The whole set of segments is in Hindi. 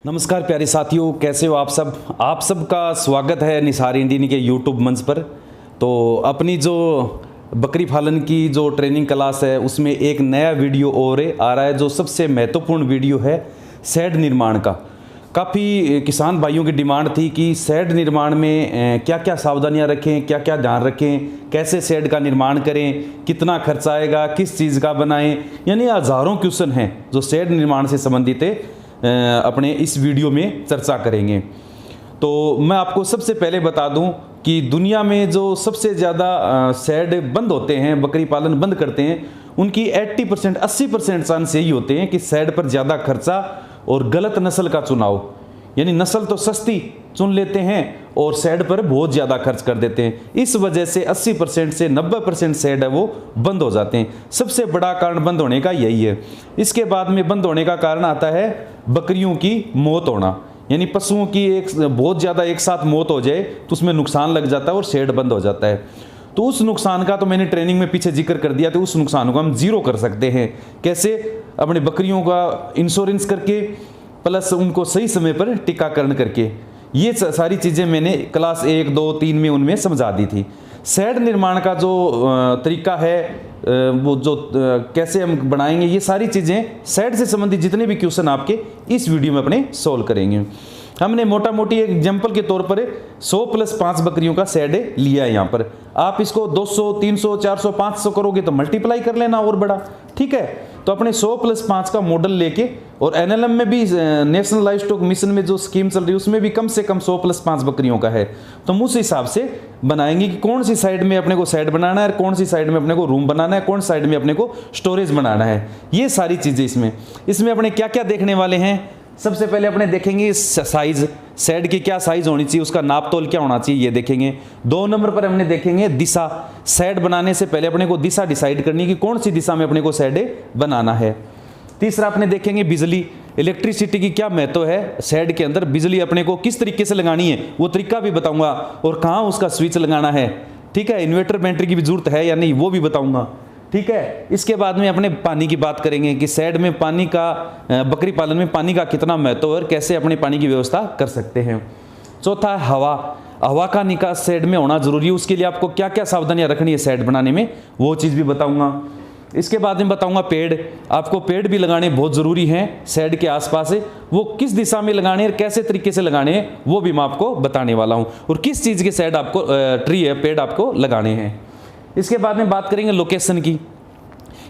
नमस्कार प्यारे साथियों, कैसे हो आप सब। आप सबका स्वागत है निसार इंडियन के यूट्यूब मंच पर। तो अपनी जो बकरी पालन की जो ट्रेनिंग क्लास है उसमें एक नया वीडियो और आ रहा है, जो सबसे महत्वपूर्ण वीडियो है शेड निर्माण का। काफ़ी किसान भाइयों की डिमांड थी कि शेड निर्माण में क्या क्या सावधानियां रखें, क्या क्या ध्यान रखें, कैसे शेड का निर्माण करें, कितना खर्चा आएगा, किस चीज़ का बनाएं। यानी हज़ारों क्वेश्चन हैं जो शेड निर्माण से संबंधित है, अपने इस वीडियो में चर्चा करेंगे। तो मैं आपको सबसे पहले बता दूं कि दुनिया में जो सबसे ज़्यादा शेड बंद होते हैं, बकरी पालन बंद करते हैं, उनकी 80% चांस यही होते हैं कि शेड पर ज़्यादा खर्चा और गलत नस्ल का चुनाव। यानी नस्ल तो सस्ती चुन लेते हैं और शेड पर बहुत ज़्यादा खर्च कर देते हैं। इस वजह से 80% से 90% शेड है वो बंद हो जाते हैं। सबसे बड़ा कारण बंद होने का यही है। इसके बाद में बंद होने का कारण आता है बकरियों की मौत होना। यानी पशुओं की बहुत ज़्यादा एक साथ मौत हो जाए तो उसमें नुकसान लग जाता है और शेड बंद हो जाता है। तो उस नुकसान का तो मैंने ट्रेनिंग में पीछे जिक्र कर दिया। तो उस नुकसान को हम जीरो कर सकते हैं। कैसे? अपने बकरियों का इंश्योरेंस करके, प्लस उनको सही समय पर टीकाकरण करके। ये सारी चीज़ें मैंने क्लास 1, 2, 3 में उनमें समझा दी थी। शेड निर्माण का जो तरीका है, वो जो कैसे हम बनाएंगे, ये सारी चीज़ें शेड से संबंधित जितने भी क्वेश्चन आपके इस वीडियो में अपने सोल्व करेंगे। हमने मोटा मोटी एक एग्जाम्पल के तौर पर 100 + 5 बकरियों का शेड लिया है। यहाँ पर आप इसको 200, 300, 400, 500 करोगे तो मल्टीप्लाई कर लेना और बड़ा। ठीक है, तो अपने 100 + 5 का मॉडल लेके, और एनएलएम में भी, नेशनल लाइव स्टॉक मिशन में जो स्कीम चल रही है उसमें भी कम से कम 100 + 5 बकरियों का है। तो हम उस हिसाब से बनाएंगे कि कौन सी साइड में अपने को शेड बनाना है, कौन सी साइड में अपने को रूम बनाना है, कौन साइड में अपने को स्टोरेज बनाना है। ये सारी चीज़ें इसमें अपने क्या क्या देखने वाले हैं। सबसे पहले अपने देखेंगे साइज, शेड की क्या साइज होनी चाहिए, उसका नाप तोल क्या होना चाहिए, ये देखेंगे। 2 नंबर पर हमने देखेंगे दिशा। शेड बनाने से पहले अपने को दिशा डिसाइड करनी है कि कौन सी दिशा में अपने को शेड बनाना है। तीसरा अपने देखेंगे बिजली, इलेक्ट्रिसिटी की क्या महत्व है शेड के अंदर। बिजली अपने को किस तरीके से लगानी है वो तरीका भी बताऊंगा, और कहाँ उसका स्विच लगाना है। ठीक है, इन्वर्टर बैटरी की भी जरूरत है या नहीं वो भी बताऊंगा। ठीक है, इसके बाद में अपने पानी की बात करेंगे कि शेड में पानी का, बकरी पालन में पानी का कितना महत्व है और कैसे अपने पानी की व्यवस्था कर सकते हैं। चौथा है हवा का निकास शेड में होना जरूरी है। उसके लिए आपको क्या क्या सावधानियां रखनी है शेड बनाने में, वो चीज़ भी बताऊंगा। इसके बाद में बताऊंगा पेड़। आपको पेड़ भी लगाने बहुत ज़रूरी हैं शेड के आसपास है। वो किस दिशा में लगाने हैं, कैसे तरीके से लगाने हैं, वो भी मैं आपको बताने वाला हूँ। और किस चीज़ के शेड आपको, ट्री है, पेड़ आपको लगाने हैं। इसके बाद में बात करेंगे लोकेशन की।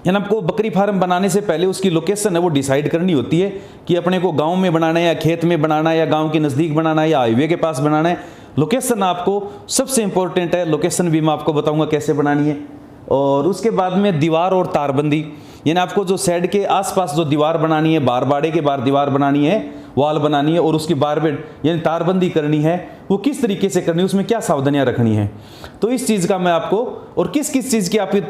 यानी आपको बकरी फार्म बनाने से पहले उसकी लोकेशन है वो डिसाइड करनी होती है कि अपने को गांव में बनाना है या खेत में बनाना है या गांव के नज़दीक बनाना है या हाईवे के पास बनाना है। लोकेशन आपको सबसे इंपॉर्टेंट है। लोकेशन भी मैं आपको बताऊंगा कैसे बनानी है। और उसके बाद में दीवार और तारबंदी। यानी आपको जो शेड के आसपास जो दीवार बनानी है, बाड़े के बाहर दीवार बनानी है, वॉल बनानी है, और उसकी बारबेड यानी तारबंदी करनी है, वो किस तरीके से करनी है, उसमें क्या सावधानियां रखनी है। तो इस चीज़ का मैं आपको, और किस किस चीज़ की आपकी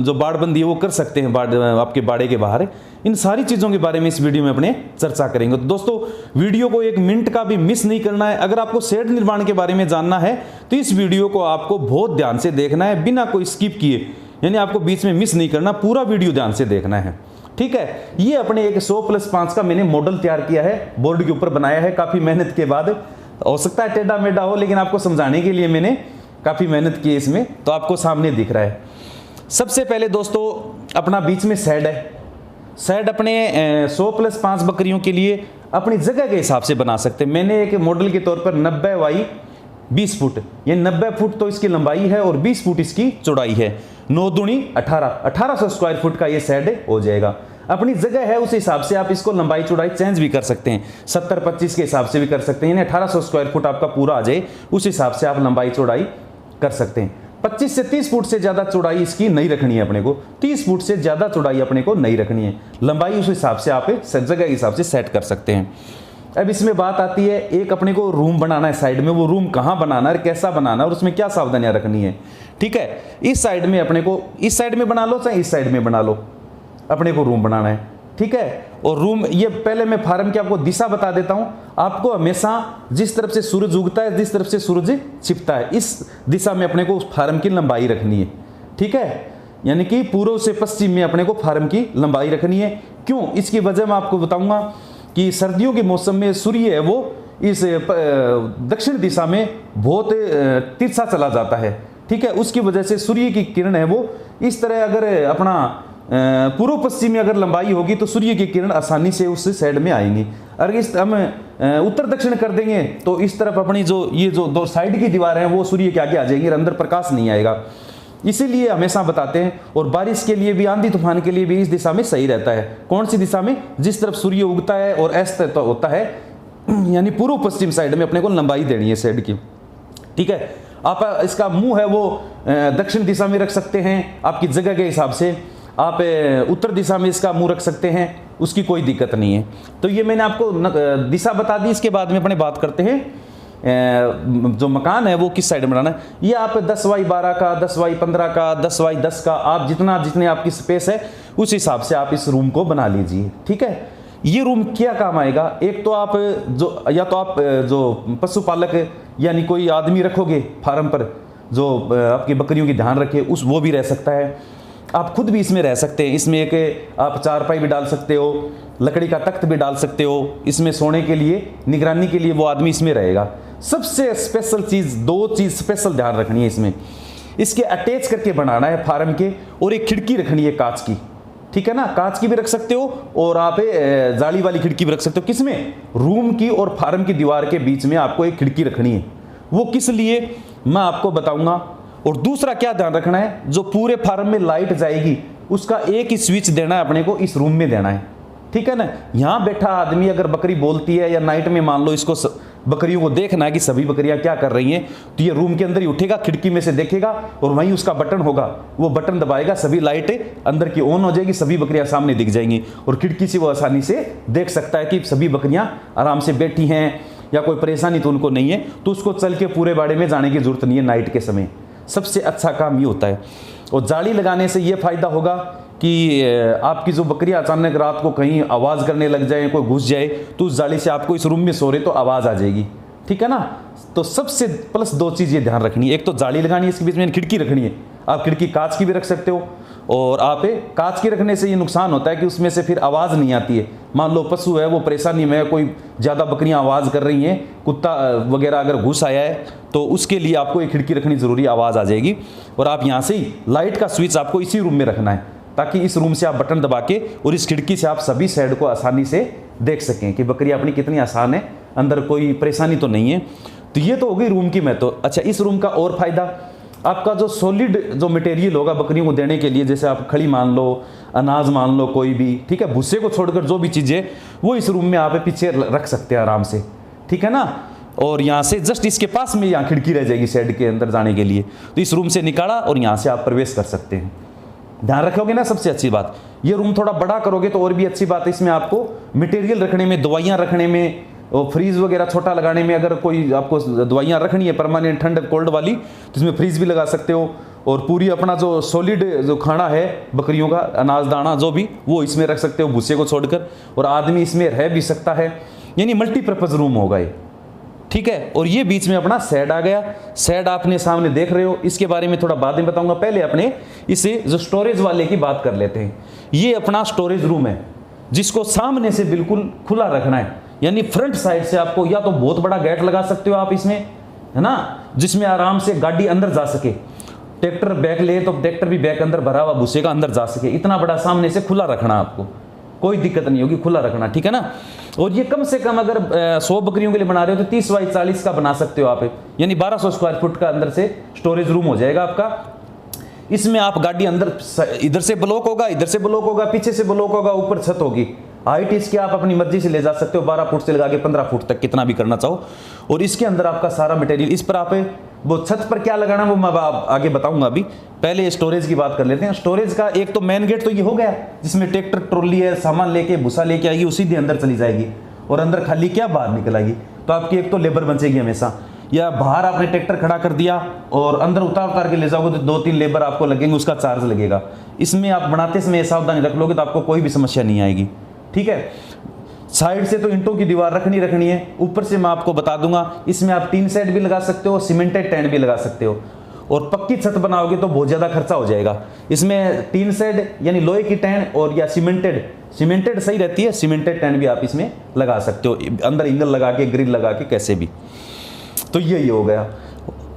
जो बाड़बंदी है वो कर सकते हैं आपके बाड़े के बाहर, इन सारी चीज़ों के बारे में इस वीडियो में अपने चर्चा करेंगे। तो दोस्तों, वीडियो को 1 मिनट का भी मिस नहीं करना है। अगर आपको शेड निर्माण के बारे में जानना है तो इस वीडियो को आपको बहुत ध्यान से देखना है, बिना कोई स्किप किए। यानी आपको बीच में मिस नहीं करना, पूरा वीडियो ध्यान से देखना है। ठीक है, ये अपने एक 100 + 5 का मैंने मॉडल तैयार किया है, बोर्ड के ऊपर बनाया है काफ़ी मेहनत के बाद। हो सकता है टेढ़ा मेढ़ा हो, लेकिन आपको समझाने के लिए मैंने काफ़ी मेहनत की है इसमें, तो आपको सामने दिख रहा है। सबसे पहले दोस्तों, अपना बीच में शेड है। शेड अपने 100 + 5 बकरियों के लिए अपनी जगह के हिसाब से बना सकते हैं। मैंने एक मॉडल के तौर पर 90 बाई 20 फुट, ये 90 फुट तो इसकी लंबाई है और 20 फुट इसकी चौड़ाई है। 9 दूनी 1800 स्क्वायर फुट का ये शेड हो जाएगा। अपनी जगह है, उस हिसाब से आप इसको लंबाई चौड़ाई चेंज भी कर सकते हैं। 70-25 के हिसाब से भी कर सकते हैं। यानी 1800 स्क्वायर फुट आपका पूरा आ जाए, उस हिसाब से आप लंबाई चौड़ाई कर सकते हैं। 25 से 30 फुट से ज़्यादा चौड़ाई इसकी नहीं रखनी है अपने को। 30 फुट से ज़्यादा चौड़ाई अपने को नहीं रखनी है। लंबाई उस हिसाब से आप जगह के हिसाब से सेट कर सकते हैं। अब इसमें बात आती है, एक अपने को रूम बनाना है साइड में। वो रूम कहाँ बनाना है, कैसा बनाना है, और उसमें क्या सावधानियां रखनी है। ठीक है, इस साइड में अपने को, इस साइड में बना लो चाहे इस साइड में बना लो, अपने को रूम बनाना है। ठीक है, और रूम, ये पहले मैं फार्म की आपको दिशा बता देता हूं। आपको हमेशा जिस तरफ से सूरज उगता है, जिस तरफ से सूरज छिपता है, इस दिशा में अपने को उस फार्म की लंबाई रखनी है। ठीक है, यानी कि पूर्व से पश्चिम में अपने को फार्म की लंबाई रखनी है। क्यों, इसकी वजह मैं आपको बताऊंगा। कि सर्दियों के मौसम में सूर्य है वो इस दक्षिण दिशा में बहुत तिरछा चला जाता है, ठीक है। उसकी वजह से सूर्य की किरण है वो इस तरह अगर अपना पूर्व पश्चिम में अगर लंबाई होगी तो सूर्य की किरण आसानी से उस साइड में आएंगी। अगर इस हम उत्तर दक्षिण कर देंगे तो इस तरफ अपनी जो ये जो दो साइड की दीवार है वो सूर्य के आगे आ जाएंगी और अंदर प्रकाश नहीं आएगा। इसीलिए हमेशा बताते हैं, और बारिश के लिए भी, आंधी तूफान के लिए भी इस दिशा में सही रहता है। कौन सी दिशा में? जिस तरफ सूर्य उगता है और अस्त तो होता है, यानी पूर्व पश्चिम साइड में अपने को लंबाई देनी है साइड की, ठीक है। आप इसका मुंह है वो दक्षिण दिशा में रख सकते हैं आपकी जगह के हिसाब से। आप उत्तर दिशा में इसका मुंह रख सकते हैं, उसकी कोई दिक्कत नहीं है। तो ये मैंने आपको दिशा बता दी। इसके बाद में अपने बात करते हैं जो मकान है वो किस साइड में बनाना है। ये आप 10x12 का, 10x15 का, 10x10 का, आप जितने आपकी स्पेस है उस हिसाब से आप इस रूम को बना लीजिए, ठीक है। ये रूम क्या काम आएगा? एक तो आप जो पशुपालक यानी कोई आदमी रखोगे फार्म पर जो आपकी बकरियों की ध्यान रखे, वो भी रह सकता है। आप खुद भी इसमें रह सकते हैं। इसमें एक आप चारपाई भी डाल सकते हो, लकड़ी का तख्त भी डाल सकते हो। इसमें सोने के लिए, निगरानी के लिए वो आदमी इसमें रहेगा। सबसे स्पेशल चीज़, दो चीज़ स्पेशल ध्यान रखनी है इसमें। इसके अटैच करके बनाना है फार्म के, और एक खिड़की रखनी है कांच की, ठीक है ना। कांच की भी रख सकते हो और आप जाली वाली खिड़की भी रख सकते हो। किसमें? रूम की और फार्म की दीवार के बीच में आपको एक खिड़की रखनी है। वो किस लिए मैं आपको बताऊंगा। और दूसरा क्या ध्यान रखना है, जो पूरे फार्म में लाइट जाएगी उसका एक ही स्विच देना है अपने को, इस रूम में देना है, ठीक है ना। यहां बैठा आदमी अगर बकरी बोलती है या नाइट में मान लो इसको बकरियों को देखना है कि सभी बकरियां क्या कर रही हैं, तो ये रूम के अंदर ही उठेगा, खिड़की में से देखेगा और वहीं उसका बटन होगा, वो बटन दबाएगा, सभी लाइटें अंदर की ऑन हो जाएगी, सभी बकरियां सामने दिख जाएंगी और खिड़की से वो आसानी से देख सकता है कि सभी बकरियां आराम से बैठी हैं या कोई परेशानी तो उनको नहीं है। तो उसको चल के पूरे बाड़े में जाने की जरूरत नहीं है। नाइट के समय सबसे अच्छा काम ये होता है। और जाली लगाने से ये फायदा होगा कि आपकी जो बकरियां अचानक रात को कहीं आवाज़ करने लग जाए, कोई घुस जाए, तो उस जाली से आपको इस रूम में सो रहे तो आवाज़ आ जाएगी, ठीक है ना। तो सबसे प्लस दो चीज़ ये ध्यान रखनी है, एक तो जाली लगानी है, इसके बीच में खिड़की रखनी है। आप खिड़की कांच की भी रख सकते हो, और आप कांच की रखने से ये नुकसान होता है कि उसमें से फिर आवाज़ नहीं आती है। मान लो पशु है वो परेशानी में है, कोई ज़्यादा बकरियां आवाज़ कर रही हैं, कुत्ता वगैरह अगर घुस आया है, तो उसके लिए आपको एक खिड़की रखनी ज़रूरी, आवाज़ आ जाएगी। और आप यहाँ से ही लाइट का स्विच आपको इसी रूम में रखना है, ताकि इस रूम से आप बटन दबा के और इस खिड़की से आप सभी साइड को आसानी से देख सकें कि बकरी अपनी कितनी आसान है, अंदर कोई परेशानी तो नहीं है। तो ये तो हो गई रूम की महत्व। अच्छा, इस रूम का और फायदा, आपका जो सॉलिड जो मटेरियल होगा बकरियों को देने के लिए, जैसे आप खड़ी मान लो, अनाज मान लो, कोई भी, ठीक है, भूसे को छोड़कर जो भी चीज़ें वो इस रूम में आप पीछे रख सकते हैं आराम से, ठीक है ना। और यहाँ से जस्ट इसके पास में यहाँ खिड़की रह जाएगी शेड के अंदर जाने के लिए, तो इस रूम से निकाला और यहाँ से आप प्रवेश कर सकते हैं। ध्यान रखोगे ना, सबसे अच्छी बात। ये रूम थोड़ा बड़ा करोगे तो और भी अच्छी बात है, इसमें आपको मटेरियल रखने में, दवाइयाँ रखने में, और फ्रीज वगैरह छोटा लगाने में, अगर कोई आपको दवाइयाँ रखनी है परमानेंट ठंड कोल्ड वाली, तो इसमें फ्रीज भी लगा सकते हो। और पूरी अपना जो सॉलिड जो खाना है बकरियों का, अनाज दाना जो भी, वो इसमें रख सकते हो भूसे को छोड़कर, और आदमी इसमें रह भी सकता है। यानी मल्टीपर्पज़ रूम होगा ये, ठीक है। और ये बीच में अपना शेड आ गया। शेड आपने सामने देख रहे हो, इसके बारे में थोड़ा बाद में बताऊंगा। पहले अपने इसे जो स्टोरेज वाले की बात कर लेते हैं। ये अपना स्टोरेज रूम है, जिसको सामने से बिल्कुल खुला रखना है। यानी फ्रंट साइड से आपको या तो बहुत बड़ा गेट लगा सकते हो आप इसमें, है ना, जिसमें आराम से गाड़ी अंदर जा सके। ट्रैक्टर बैक ले तो ट्रैक्टर भी बैक अंदर भरा हुआ भूसे का अंदर जा सके, इतना बड़ा सामने से खुला रखना, आपको कोई दिक्कत नहीं होगी, खुला रखना, ठीक है ना। और ये कम से कम अगर 100 बकरियों के लिए बना रहे हो तो 30x40 का बना सकते हो आप, यानी 1200 स्क्वायर फुट का अंदर से स्टोरेज रूम हो जाएगा आपका। इसमें आप गाड़ी अंदर, इधर से ब्लॉक होगा, इधर से ब्लॉक होगा, पीछे से ब्लॉक होगा, ऊपर छत होगी। हाइट इसकी आप अपनी मर्जी से ले जा सकते हो, 12 फुट से लगा के 15 फुट तक, कितना भी करना चाहो। और इसके अंदर आपका सारा मटेरियल, इस पर आप वो छत पर क्या लगाना वो मैं आगे बताऊंगा। अभी पहले स्टोरेज की बात कर लेते हैं। स्टोरेज का एक तो मेन गेट तो ये हो गया, जिसमें ट्रैक्टर ट्रॉली है, सामान लेके भूसा लेके आएगी, उसी दिन अंदर चली जाएगी और अंदर खाली क्या बाहर निकल आएगी। तो आपकी एक तो लेबर बचेगी हमेशा। या बाहर आपने ट्रैक्टर खड़ा कर दिया और अंदर उतार के ले जाओगे तो 2-3 लेबर आपको लगेंगे, उसका चार्ज लगेगा। इसमें आप बनाते समय सावधानी रख लोगे तो आपको कोई भी समस्या नहीं आएगी, ठीक है। साइड से तो ईंटों की दीवार रखनी है, ऊपर से मैं आपको बता दूंगा, इसमें आप 3 सेट भी लगा सकते हो, सीमेंटेड टेंट भी लगा सकते हो। और पक्की छत बनाओगे तो बहुत ज़्यादा खर्चा हो जाएगा। इसमें 3 सेट यानी लोहे की टेंट और या सीमेंटेड सीमेंटेड सही रहती है, सीमेंटेड टेंट भी आप इसमें लगा सकते हो, अंदर एंगल लगा के, ग्रिल लगा के, कैसे भी। तो यही हो गया।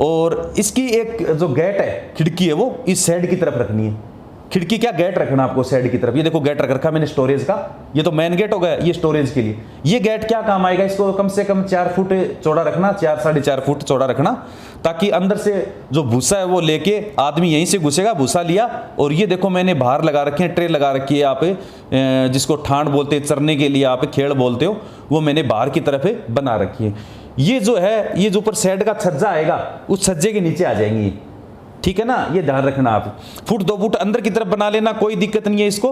और इसकी एक जो गेट है, खिड़की है, वो इस साइड की तरफ रखनी है। खिड़की क्या, गेट रखना आपको साइड की तरफ। ये देखो गेट रख रखा मैंने स्टोरेज का, ये तो मेन गेट हो गया, ये स्टोरेज के लिए। ये गेट क्या काम आएगा, इसको कम से कम 4 फुट चौड़ा रखना, 4 साढ़े 4 फुट चौड़ा रखना, ताकि अंदर से जो भूसा है वो लेके आदमी यहीं से घुसेगा, भूसा लिया। और ये देखो मैंने बाहर लगा रखे हैं, ट्रे लगा रखी है आप, जिसको ठांड बोलते हैं, चरने के लिए आप खेड़ बोलते हो, वो मैंने बाहर की तरफ बना रखी है। ये जो है, ये जो ऊपर साइड का छज्जा आएगा, उस छज्जे के नीचे आ जाएंगी, ठीक है ना। ये ध्यान रखना आप, फुट 2 फुट अंदर की तरफ बना लेना, कोई दिक्कत नहीं है इसको।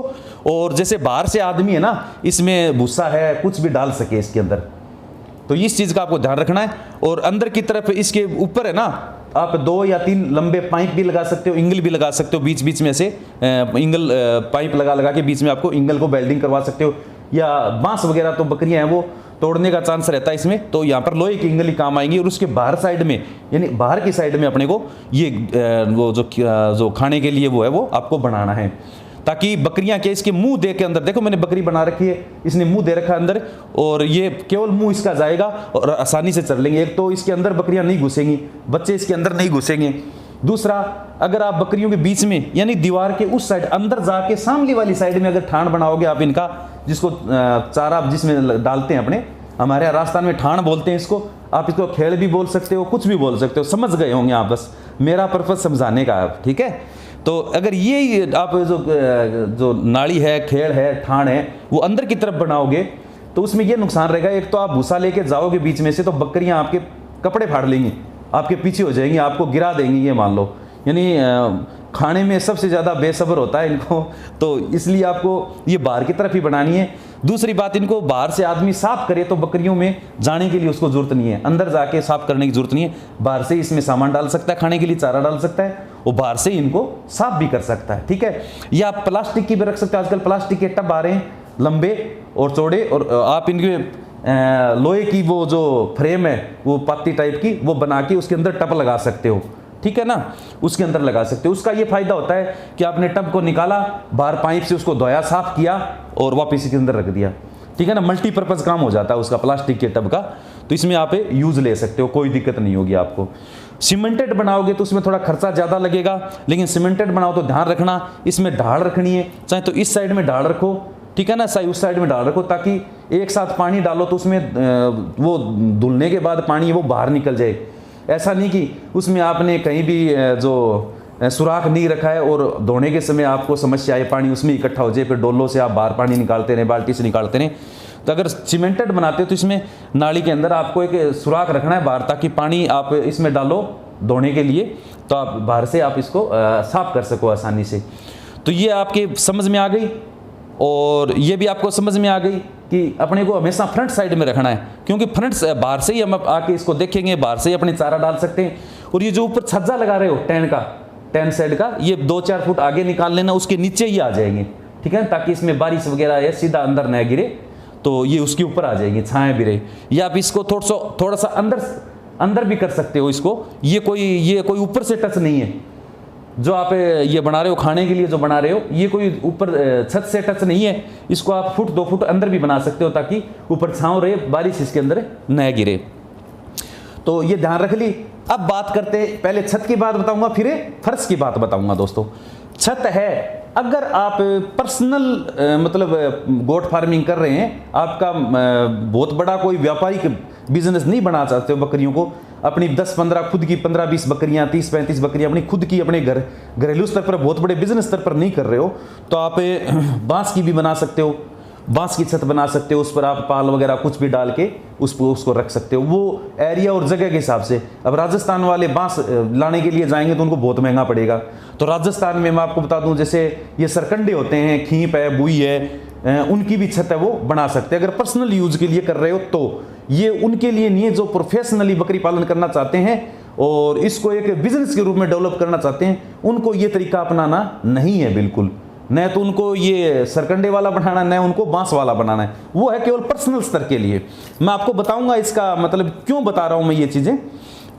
और जैसे बाहर से आदमी है ना, इसमें भूसा है, कुछ भी डाल सके इसके अंदर, तो इस चीज़ का आपको ध्यान रखना है। और अंदर की तरफ इसके ऊपर है ना, आप 2 या 3 लंबे पाइप भी लगा सकते हो, इंगल भी लगा सकते हो, बीच बीच में से इंगल पाइप लगा के बीच में आपको इंगल को वेल्डिंग करवा सकते हो। या बांस वगैरह तो बकरियां हैं वो तोड़ने का चांस रहता है इसमें, तो यहाँ पर लोहे की इंगल ही काम आएंगी। और उसके बाहर साइड में, यानी बाहर की साइड में अपने को ये वो जो खाने के लिए वो है, वो आपको बनाना है, ताकि बकरियां के इसके मुंह दे के अंदर, देखो मैंने बकरी बना रखी है, इसने मुंह दे रखा है अंदर, और ये केवल मुंह इसका जाएगा और आसानी से चल लेंगे। एक तो इसके अंदर बकरियां नहीं घुसेंगी, बच्चे इसके अंदर नहीं घुसेंगे। दूसरा, अगर आप बकरियों के बीच में, यानी दीवार के उस साइड अंदर जाके सामने वाली साइड में अगर ठाण बनाओगे आप इनका, जिसको चारा जिसमें डालते हैं अपने, हमारे यहाँ राजस्थान में ठाण बोलते हैं इसको, आप इसको खेड़ भी बोल सकते हो, कुछ भी बोल सकते हो, समझ गए होंगे आप, बस मेरा पर्पज समझाने का, ठीक है। तो अगर ये आप जो नाड़ी है, खेड़ है, ठाण है, वो अंदर की तरफ बनाओगे तो उसमें ये नुकसान रहेगा, एक तो आप भूसा लेके जाओगे बीच में से तो बकरियां आपके कपड़े फाड़ लेंगी, आपके पीछे हो जाएंगी, आपको गिरा देंगी, ये मान लो। यानी खाने में सबसे ज़्यादा बेसब्र होता है इनको, तो इसलिए आपको ये बाहर की तरफ ही बनानी है। दूसरी बात, इनको बाहर से आदमी साफ करे तो बकरियों में जाने के लिए उसको जरूरत नहीं है, अंदर जाके साफ करने की जरूरत नहीं है। बाहर से इसमें सामान डाल सकता है, खाने के लिए चारा डाल सकता है, और बाहर से इनको साफ भी कर सकता है, ठीक है। या आप प्लास्टिक की भी रख सकते हो, आजकल प्लास्टिक के टब आ रहे हैं लंबे और चौड़े, और आप इनके लोहे की वो जो फ्रेम है, वो पत्ती टाइप की, वो बना के उसके अंदर टब लगा सकते हो, ठीक है ना, उसके अंदर लगा सकते हो। उसका ये फायदा होता है कि आपने टब को निकाला, बाहर पाइप से उसको धोया, साफ किया और वापस इसके अंदर रख दिया, ठीक है ना, मल्टीपर्पज़ काम हो जाता है उसका, प्लास्टिक के टब का। तो इसमें आप यूज़ ले सकते हो, कोई दिक्कत नहीं होगी आपको। सीमेंटेड बनाओगे तो उसमें थोड़ा खर्चा ज़्यादा लगेगा, लेकिन सीमेंटेड बनाओ तो ध्यान रखना इसमें ढाल रखनी है, चाहे तो इस साइड में ढाल रखो, ठीक है ना, चाहे उस साइड में ढाल रखो, ताकि एक साथ पानी डालो तो उसमें वो धुलने के बाद पानी वो बाहर निकल जाए। ऐसा नहीं कि उसमें आपने कहीं भी जो सुराख नहीं रखा है और धोने के समय आपको समस्या आए, पानी उसमें इकट्ठा हो जाए, फिर डोलों से आप बाहर पानी निकालते रहे, बाल्टी से निकालते रहे। तो अगर सीमेंटेड बनाते हो तो इसमें नाली के अंदर आपको एक सुराख रखना है बाहर, ताकि पानी आप इसमें डालो धोने के लिए, तो आप बाहर से आप इसको साफ कर सको आसानी से। तो ये आपके समझ में आ गई, और ये भी आपको समझ में आ गई कि अपने को हमेशा फ्रंट साइड में रखना है, क्योंकि फ्रंट बाहर से ही हम आके इसको देखेंगे, बाहर से ही अपने चारा डाल सकते हैं। और ये जो ऊपर छज्जा लगा रहे हो टेन साइड का, ये 2-4 फुट आगे निकाल लेना, उसके नीचे ही आ जाएंगे, ठीक है, ताकि इसमें बारिश वगैरह या सीधा अंदर न गिरे, तो ये उसके ऊपर आ जाएंगे, छाए भी रहे। या आप इसको थोड़ा सा अंदर भी कर सकते हो इसको, ये कोई ऊपर से टच नहीं है। जो आप ये बना रहे हो खाने के लिए, जो बना रहे हो, ये कोई ऊपर छत से टच नहीं है, इसको आप 1-2 फुट अंदर भी बना सकते हो, ताकि ऊपर छांव रहे, बारिश इसके अंदर न गिरे। तो ये ध्यान रख ली। अब बात करते हैं, पहले छत की बात बताऊंगा, फिर फर्श की बात बताऊंगा। दोस्तों, छत है, अगर आप पर्सनल मतलब गोट फार्मिंग कर रहे हैं, आपका बहुत बड़ा कोई व्यापारिक बिजनेस नहीं बना चाहते हो, बकरियों को अपनी 10-15 खुद की 15-20 बकरियां, 30-35 बकरियां अपनी खुद की, अपने घरेलू स्तर पर, बहुत बड़े बिजनेस स्तर पर नहीं कर रहे हो, तो आप बांस की भी बना सकते हो, बांस की छत बना सकते हो, उस पर आप पाल वगैरह कुछ भी डाल के उसको रख सकते हो, वो एरिया और जगह के हिसाब से। अब राजस्थान वाले बांस लाने के लिए जाएंगे तो उनको बहुत महंगा पड़ेगा, तो राजस्थान में मैं आपको बता दूं, जैसे ये सरकंडे होते हैं, खींप है, बुई है, उनकी भी छत है वो बना सकते हैं। अगर पर्सनल यूज के लिए कर रहे हो तो ये उनके लिए नहीं है, जो प्रोफेशनली बकरी पालन करना चाहते हैं और इसको एक बिजनेस के रूप में डेवलप करना चाहते हैं, उनको ये तरीका अपनाना नहीं है बिल्कुल। न तो उनको ये सरकंडे वाला बनाना, न उनको बांस वाला बनाना है, वो है केवल पर्सनल स्तर के लिए। मैं आपको बताऊंगा इसका मतलब क्यों बता रहा हूं मैं ये चीजें।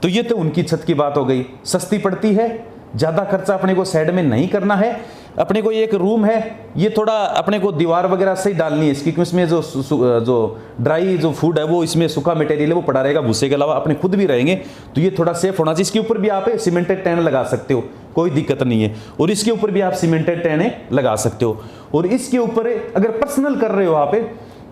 तो ये तो उनकी छत की बात हो गई, सस्ती पड़ती है, ज़्यादा खर्चा अपने को साइड में नहीं करना है। अपने को एक रूम है, ये थोड़ा अपने को दीवार वगैरह सही डालनी है इसकी, क्योंकि इसमें जो ड्राई जो फूड है वो इसमें सूखा मटेरियल है वो पड़ा रहेगा, भूसे के अलावा अपने खुद भी रहेंगे, तो ये थोड़ा सेफ होना चाहिए। इसके ऊपर भी आप सीमेंटेड टैन लगा सकते हो, कोई दिक्कत नहीं है, और इसके ऊपर भी आप सीमेंटेड टैन लगा सकते हो। और इसके ऊपर अगर पर्सनल कर रहे हो आप,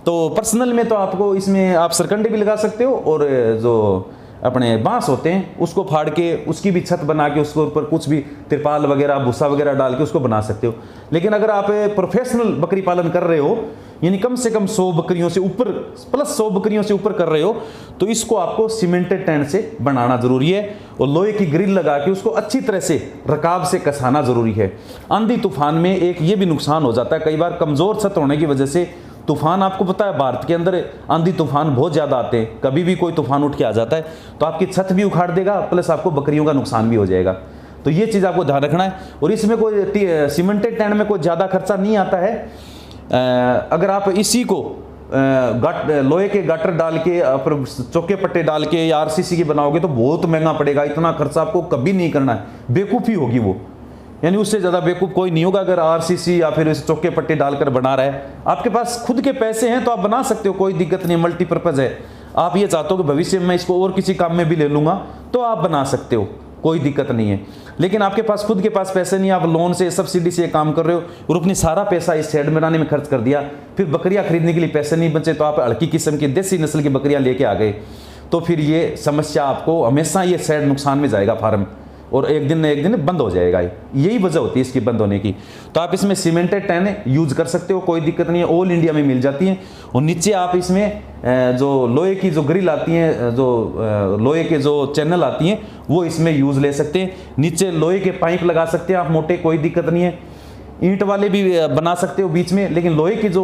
तो पर्सनल में तो आपको इसमें आप सरकंडे भी लगा सकते हो, और जो अपने बांस होते हैं उसको फाड़ के उसकी भी छत बना के उसके ऊपर कुछ भी तिरपाल वगैरह भूसा वगैरह डाल के उसको बना सकते हो। लेकिन अगर आप प्रोफेशनल बकरी पालन कर रहे हो, यानी कम से कम 100 बकरियों से ऊपर प्लस 100 बकरियों से ऊपर कर रहे हो, तो इसको आपको सीमेंटेड टेंट से बनाना जरूरी है, और लोहे की ग्रिल लगा के उसको अच्छी तरह से रकाब से कसाना जरूरी है। आंधी तूफान में एक ये भी नुकसान हो जाता है, कई बार कमजोर छत होने की वजह से तूफान, आपको पता है भारत के अंदर आंधी तूफान बहुत ज़्यादा आते हैं, कभी भी कोई तूफान उठ के आ जाता है, तो आपकी छत भी उखाड़ देगा, प्लस आपको बकरियों का नुकसान भी हो जाएगा। तो ये चीज़ आपको ध्यान रखना है। और इसमें कोई सीमेंटेड टेंट में कोई ज़्यादा खर्चा नहीं आता है। अगर आप इसी को लोहे के गाटर डाल के चौके पट्टे डाल के या आरसीसी की बनाओगे तो बहुत महंगा पड़ेगा, इतना खर्चा आपको कभी नहीं करना है, बेवकूफ़ी होगी वो, यानी उससे ज़्यादा बेवकूफ़ कोई नहीं होगा। अगर आरसीसी या फिर इस चौके पट्टे डालकर बना रहा है, आपके पास खुद के पैसे हैं तो आप बना सकते हो, कोई दिक्कत नहीं, मल्टीपर्पज़ है। आप ये चाहते हो कि भविष्य में इसको और किसी काम में भी ले लूँगा, तो आप बना सकते हो, कोई दिक्कत नहीं है। लेकिन आपके पास खुद के पास पैसे नहीं, आप लोन से सब्सिडी से काम कर रहे हो और अपनी सारा पैसा इस शेड बनाने में खर्च कर दिया, फिर बकरियाँ खरीदने के लिए पैसे नहीं बचे, तो आप हल्की किस्म की देसी नस्ल की बकरियाँ लेके आ गए, तो फिर ये समस्या आपको हमेशा, ये शेड नुकसान में जाएगा फार्म, और एक दिन न एक दिन बंद हो जाएगा। यही वजह होती है इसकी बंद होने की। तो आप इसमें सीमेंटेड टैन यूज कर सकते हो, कोई दिक्कत नहीं है, ऑल इंडिया में मिल जाती हैं। और नीचे आप इसमें जो लोहे की जो ग्रिल आती हैं, जो लोहे के जो चैनल आती हैं, वो इसमें यूज ले सकते हैं। नीचे लोहे के पाइप लगा सकते हैं आप मोटे, कोई दिक्कत नहीं है। ईंट वाले भी बना सकते हो बीच में, लेकिन लोहे के जो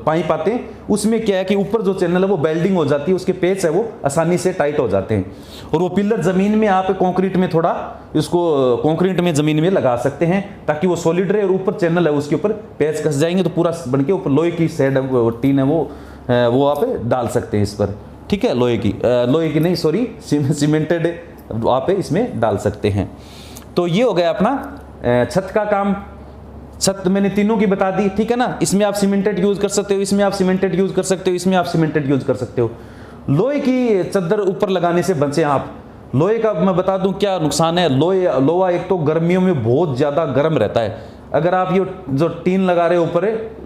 पाइप आते हैं उसमें क्या है कि ऊपर जो चैनल है वो बेल्डिंग हो जाती है, उसके पेच है वो आसानी से टाइट हो जाते हैं। और वो पिलर जमीन में आप कंक्रीट में थोड़ा इसको कंक्रीट में जमीन में लगा सकते हैं, ताकि वो सॉलिड रहे, और ऊपर चैनल है उसके ऊपर पेच कस जाएंगे तो पूरा बन के ऊपर लोहे की शेड टीन है वो आप डाल सकते हैं इस पर, ठीक है। लोहे की नहीं, सॉरी, सीमेंटेड आप इसमें डाल सकते हैं। तो ये हो गया अपना छत का काम। छत मैंने तीनों की बता दी, ठीक है ना। इसमें आप सीमेंटेड यूज कर सकते हो, इसमें आप सीमेंटेड यूज कर सकते हो, इसमें आप सीमेंटेड यूज कर सकते हो। लोहे की चद्दर ऊपर लगाने से बचें आप। लोहे का मैं बता दूं क्या नुकसान है। लोहा एक तो गर्मियों में बहुत ज़्यादा गर्म रहता है। अगर आप ये जो टीन लगा रहे हो ऊपर,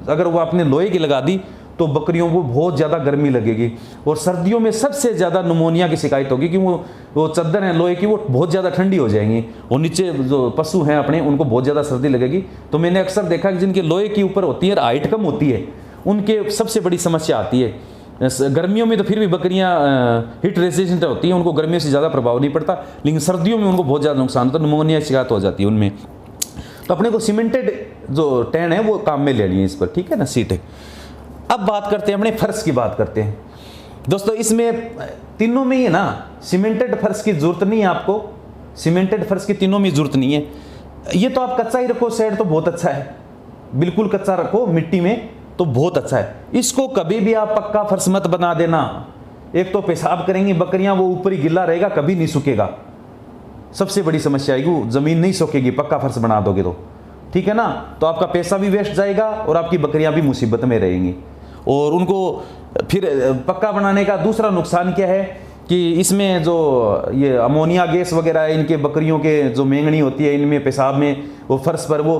अगर वो आपने लोहे की लगा दी तो बकरियों को बहुत ज़्यादा गर्मी लगेगी, और सर्दियों में सबसे ज़्यादा निमोनिया की शिकायत होगी, कि वो चद्दर है लोहे की, वो बहुत ज़्यादा ठंडी हो जाएंगी, और नीचे जो पशु हैं अपने उनको बहुत ज़्यादा सर्दी लगेगी। तो मैंने अक्सर देखा कि जिनके लोहे के ऊपर होती है, हाइट कम होती है, उनके सबसे बड़ी समस्या आती है। गर्मियों में तो फिर भी बकरियां हीट रेजिस्टेंट होती हैं, उनको गर्मियों से ज़्यादा प्रभाव नहीं पड़ता, लेकिन सर्दियों में उनको बहुत ज़्यादा नुकसान होता है, निमोनिया की शिकायत हो जाती है उनमें। तो अपने को सीमेंटेड जो टैन है वो काम में ले लिए इस पर, ठीक है ना, सीट है। अब बात करते हैं अपने फर्श की, बात करते हैं दोस्तों। इसमें तीनों में ही ना सीमेंटेड फर्श की जरूरत नहीं है आपको, सीमेंटेड फर्श की तीनों में जरूरत नहीं है। ये तो आप कच्चा ही रखो, शेड तो बहुत अच्छा है, बिल्कुल कच्चा रखो मिट्टी में तो बहुत अच्छा है। इसको कभी भी आप पक्का फर्श मत बना देना। एक तो पेशाब करेंगी बकरियां, वो ऊपर ही गिल्ला रहेगा, कभी नहीं सूखेगा, सबसे बड़ी समस्या आएगी, जमीन नहीं सूखेगी पक्का फर्श बना दोगे तो, ठीक है ना। तो आपका पैसा भी वेस्ट जाएगा और आपकी बकरियां भी मुसीबत में रहेंगी। और उनको फिर पक्का बनाने का दूसरा नुकसान क्या है कि इसमें जो ये अमोनिया गैस वगैरह है, इनके बकरियों के जो मेंगनी होती है, इनमें पेशाब में वो फर्श पर वो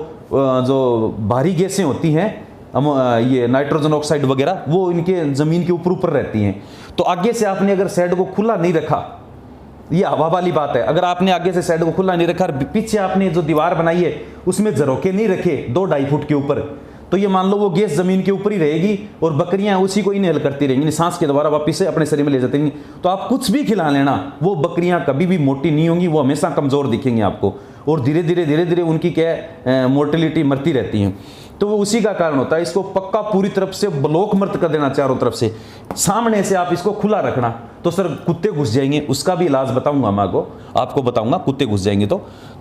जो भारी गैसें होती हैं, ये नाइट्रोजन ऑक्साइड वगैरह, वो इनके ज़मीन के ऊपर रहती हैं। तो आगे से आपने अगर शेड को खुला नहीं रखा, ये हवा वाली बात है, अगर आपने आगे से शेड को खुला नहीं रखा, पीछे आपने जो दीवार बनाई है उसमें झरोके नहीं रखे 2-2.5 फुट के ऊपर, तो ये मान लो वो गैस जमीन के ऊपर ही रहेगी और बकरियां उसी को इनहेल करती रहेंगी, सांस के द्वारा वापस से अपने शरीर में ले जाती रहेंगी। तो आप कुछ भी खिला लेना, वो बकरियां कभी भी मोटी नहीं होंगी, वो हमेशा कमज़ोर दिखेंगी आपको, और धीरे धीरे उनकी क्या मोर्टेलिटी मरती रहती हैं। तो वो उसी का कारण होता है। इसको पक्का पूरी तरफ से ब्लॉक मत कर देना, चारों तरफ से। सामने से आप इसको खुला रखना, तो सर कुत्ते घुस जाएंगे, उसका भी इलाज बताऊंगा मैं आपको बताऊंगा, कुत्ते घुस जाएंगे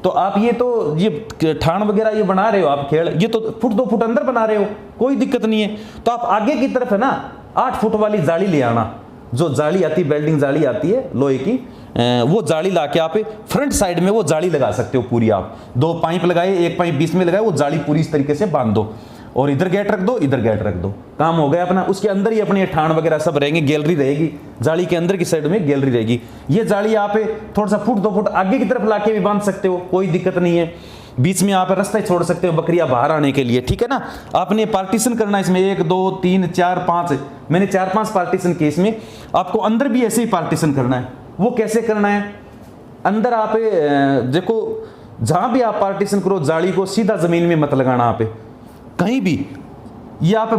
तो आप ये ठाण वगैरह ये बना रहे हो आप खेल, ये तो 1-2 फुट अंदर बना रहे हो, कोई दिक्कत नहीं है। तो आप आगे की तरफ है ना 8 फुट वाली जाली ले आना, जो जाली आती है, वेल्डिंग जाली आती है लोहे की, वो जाली ला के आप फ्रंट साइड में वो जाली लगा सकते हो पूरी। आप 2 पाइप लगाए, एक पाइप बीच में लगाए, वो जाली पूरी इस तरीके से बांध दो और इधर गेट रख दो, इधर गेट रख दो, काम हो गया अपना। उसके अंदर ही अपने ठाण वगैरह सब रहेंगे, गैलरी रहेगी, जाली के अंदर की साइड में गैलरी रहेगी। ये जाली आप थोड़ा सा फुट 2 फुट आगे की तरफ लाके भी बांध सकते हो, कोई दिक्कत नहीं है। बीच में आप रास्ता छोड़ सकते हो बकरियां बाहर आने के लिए, ठीक है ना। आपने पार्टीशन करना इसमें 1 2 3 4 5, मैंने 4-5 पार्टीशन किए इसमें। आपको अंदर भी ऐसे ही पार्टीशन करना है। वो कैसे करना है, अंदर आप देखो जहां भी आप पार्टीशन करो, जाली को सीधा जमीन में मत लगाना आप कहीं भी। ये आप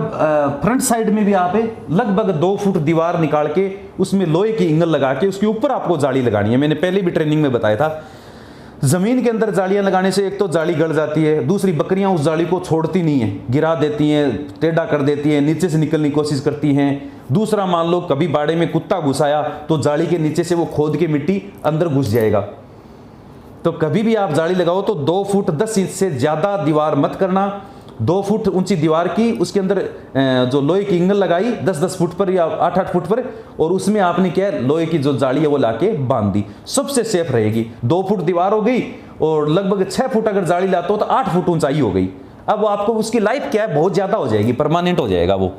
फ्रंट साइड में भी आप लगभग 2 फुट दीवार निकाल के उसमें लोहे की इंगल लगा के उसके ऊपर आपको जाली लगानी है। मैंने पहले भी ट्रेनिंग में बताया था। जमीन के अंदर जालियां लगाने से एक तो जाली गड़ जाती है, दूसरी बकरियां उस जाली को छोड़ती नहीं है, गिरा देती हैं, टेढ़ा कर देती हैं, नीचे से निकलने की कोशिश करती हैं। दूसरा, मान लो कभी बाड़े में कुत्ता घुसाया तो जाली के नीचे से वो खोद के मिट्टी अंदर घुस जाएगा। तो कभी भी आप जाली लगाओ तो 2 फुट 10 इंच से ज्यादा दीवार मत करना। 2 फुट ऊंची दीवार की, उसके अंदर जो लोहे की इंगल लगाई 10-10 फुट पर या 8-8 फुट पर, और उसमें आपने क्या लोहे की जो जाली है वो लाके बांध दी, सबसे सेफ रहेगी। 2 फुट दीवार हो गई और लगभग 6 फुट अगर जाली लाते हो तो 8 फुट ऊंचाई हो गई। अब आपको उसकी लाइफ क्या है, बहुत ज्यादा हो जाएगी, परमानेंट हो जाएगा वो।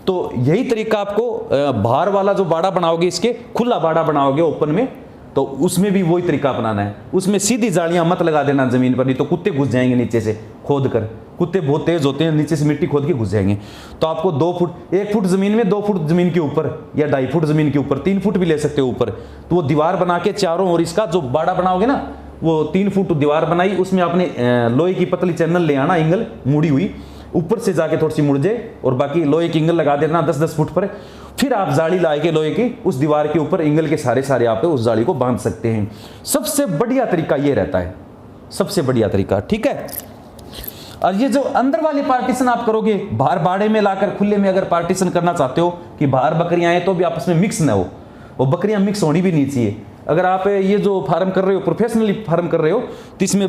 तो यही तरीका आपको बाहर वाला जो बाड़ा बनाओगे, इसके खुला बाड़ा बनाओगे ओपन में, तो उसमें भी वही तरीका अपनाना है। उसमें सीधी जालियां मत लगा देना जमीन पर, नहीं तो कुत्ते घुस जाएंगे नीचे से खोद कर। कुत्ते बहुत तेज होते हैं, नीचे से मिट्टी खोद के घुस जाएंगे। तो आपको 2 फुट, 1 फुट जमीन में, 2 फुट जमीन के ऊपर, या 2.5 फुट जमीन के ऊपर, 3 फुट भी ले सकते हो ऊपर। तो वो दीवार बना के चारों ओर इसका जो बाड़ा बनाओगे ना, वो 3 फुट दीवार बनाई, उसमें आपने लोहे की पतली चैनल ले आना, इंगल मुड़ी हुई, ऊपर से जाके थोड़ी सी मुड़ जाए, और बाकी लोहे की इंगल लगा देना 10-10 फुट पर। फिर आप जाली लाए के लोहे की उस दीवार के ऊपर इंगल के सारे आप उस जाली को बांध सकते हैं। सबसे बढ़िया तरीका ये रहता है, सबसे बढ़िया तरीका, ठीक है। और ये जो अंदर वाली पार्टीशन आप करोगे, बाहर बाड़े में लाकर खुले में अगर पार्टीशन करना चाहते हो कि बाहर बकरियां आए तो भी आपस में मिक्स ना हो, वो बकरियां मिक्स होनी भी नहीं चाहिए। अगर आप ये जो फार्म कर रहे हो, प्रोफेशनली फार्म कर रहे हो, तो इसमें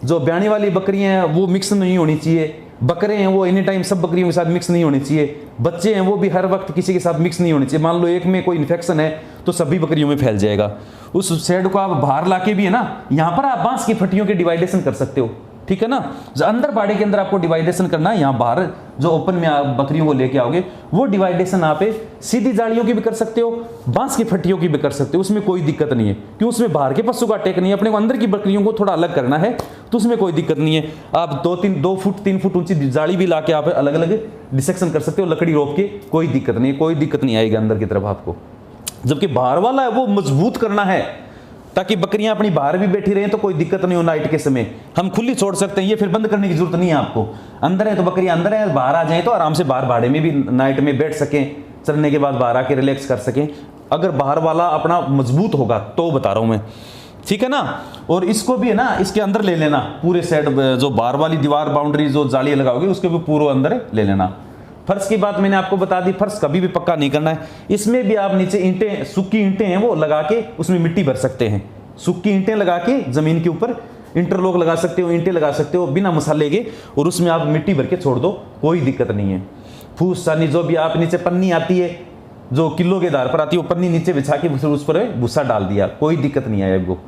जो ब्याणी वाली बकरियां हैं वो मिक्स नहीं होनी चाहिए, बकरे हैं वो एनी टाइम सब बकरियों के साथ मिक्स नहीं होनी चाहिए, बच्चे हैं वो भी हर वक्त किसी के साथ मिक्स नहीं होने चाहिए। मान लो एक में कोई इन्फेक्शन है तो सभी बकरियों में फैल जाएगा। उस शेड को आप बाहर लाके भी है ना, यहाँ पर आप बांस की फट्टियों के डिवाइडेशन कर सकते हो, ठीक है ना। जो अंदर बाड़े के अंदर आपको डिवाइडेशन करना है, यहाँ बाहर जो ओपन में आप बकरियों को लेके आओगे, वो डिवाइडेशन आप सीधी जालियों की भी कर सकते हो, बांस की फट्टियों की भी कर सकते हो, उसमें कोई दिक्कत नहीं है। क्यों, उसमें बाहर के पशु का अटैक नहीं है, अपने को अंदर की बकरियों को थोड़ा अलग करना है, तो उसमें कोई दिक्कत नहीं है। आप 2 फुट 3 फुट ऊंची जाली भी ला के आप अलग अलग डिसेक्शन कर सकते हो, लकड़ी रोप के, कोई दिक्कत नहीं है, कोई दिक्कत नहीं आएगी अंदर की तरफ आपको। जबकि बाहर वाला है वो मजबूत करना है, ताकि बकरियां अपनी बाहर भी बैठी रहें तो कोई दिक्कत नहीं हो। नाइट के समय हम खुली छोड़ सकते हैं, ये फिर बंद करने की जरूरत नहीं है आपको। अंदर है तो बकरियां अंदर है, बाहर आ जाएं तो आराम से बाहर बाड़े में भी नाइट में बैठ सकें, चरने के बाद बाहर आके रिलैक्स कर सकें। अगर बाहर वाला अपना मजबूत होगा तो बता रहा हूं मैं, ठीक है ना। और इसको भी है ना, इसके अंदर ले लेना पूरे सेट, जो बाहर वाली दीवार बाउंड्री जो जाली लगाओगे उसके भी पूरे अंदर ले लेना। फर्श की बात मैंने आपको बता दी, फर्श कभी भी पक्का नहीं करना है। इसमें भी आप नीचे ईंटें, सूखी ईंटें हैं वो लगा के उसमें मिट्टी भर सकते हैं। सूखी ईंटें लगा के जमीन के ऊपर इंटरलॉक लगा सकते हो, ईंटें लगा सकते हो बिना मसाले के, और उसमें आप मिट्टी भर के छोड़ दो, कोई दिक्कत नहीं है। फूस सानी जो भी आप नीचे पन्नी आती है जो किलो के आधार पर आती है, वो पन्नी नीचे बिछा के उस पर भूसा डाल दिया, कोई दिक्कत नहीं है आपको,